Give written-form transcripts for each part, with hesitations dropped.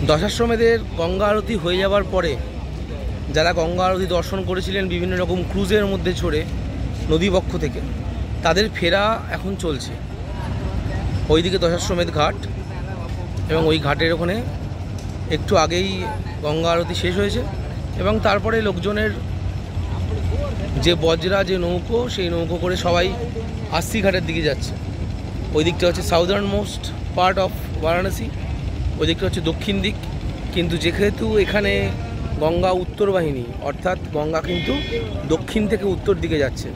দশাশ্বমেধের গঙ্গা আরতি হয়ে যাওয়ার পরে যারা গঙ্গা আরতি দর্শন করেছিলেন বিভিন্ন রকম ক্রুজের মধ্যে চড়ে নদীবক্ষ থেকে, তাদের ফেরা এখন চলছে। ওইদিকে দশাশ্বমেধ ঘাট এবং ওই ঘাটের ওখানে একটু আগেই গঙ্গা আরতি শেষ হয়েছে এবং তারপরে লোকজনের যে বজরা যে নৌকো, সেই নৌকো করে সবাই আস্তি ঘাটের দিকে যাচ্ছে। ওই দিকটা হচ্ছে southern most part of Varanasi, ওই দিকটা হচ্ছে দক্ষিণ দিক। কিন্তু যেহেতু এখানে গঙ্গা উত্তর বাহিনী, অর্থাৎ গঙ্গা কিন্তু দক্ষিণ থেকে উত্তর দিকে যাচ্ছে,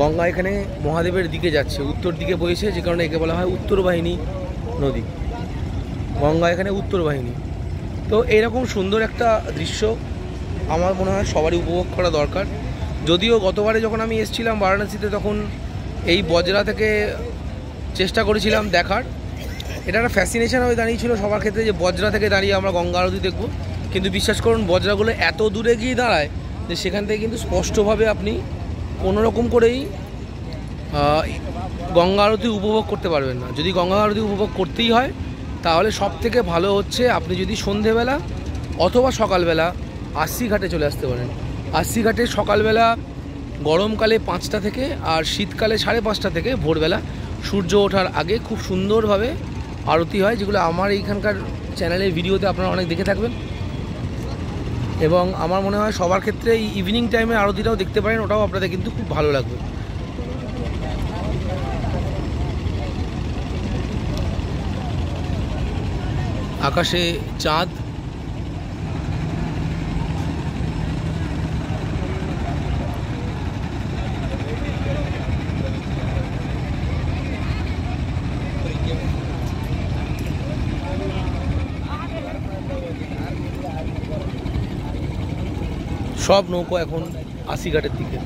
গঙ্গা এখানে মহাদেবের দিকে যাচ্ছে, উত্তর দিকে বইছে, যে কারণে একে বলা হয় উত্তর বাহিনী নদী। গঙ্গা এখানে উত্তর বাহিনী। তো এইরকম সুন্দর একটা দৃশ্য আমার মনে হয় সবারই উপভোগ করা দরকার। যদিও গতবারে যখন আমি এসেছিলাম বারাণসীতে, তখন এই বজরা থেকে চেষ্টা করেছিলাম দেখার, এটা একটা ফ্যাসিনেশন হয়ে দাঁড়িয়েছিল সবার ক্ষেত্রে যে বজরা থেকে দাঁড়িয়ে আমরা গঙ্গা আরতি দেখব। কিন্তু বিশ্বাস করুন, বজরাগুলো এত দূরে গিয়ে দাঁড়ায় যে সেখান থেকে কিন্তু স্পষ্টভাবে আপনি কোনোরকম করেই গঙ্গা আরতি উপভোগ করতে পারবেন না। যদি গঙ্গা আরতি উপভোগ করতেই হয়, তাহলে সব থেকে ভালো হচ্ছে আপনি যদি সন্ধেবেলা অথবা সকালবেলা আস্তি ঘাটে চলে আসতে পারেন। আস্তি ঘাটে সকালবেলা গরমকালে 5টা থেকে, আর শীতকালে 5:30 থেকে ভোরবেলা সূর্য ওঠার আগে খুব সুন্দরভাবে আরতি হয়, যেগুলো আমার এইখানকার চ্যানেলের ভিডিওতে আপনারা অনেক দেখে থাকবেন। এবং আমার মনে হয় সবার ক্ষেত্রে এই ইভিনিং টাইমে আরতিটাও দেখতে পারেন, ওটাও আপনাদের কিন্তু খুব ভালো লাগবে। আকাশে চাঁদ, সব নৌকো এখন আশি ঘাটের দিকে।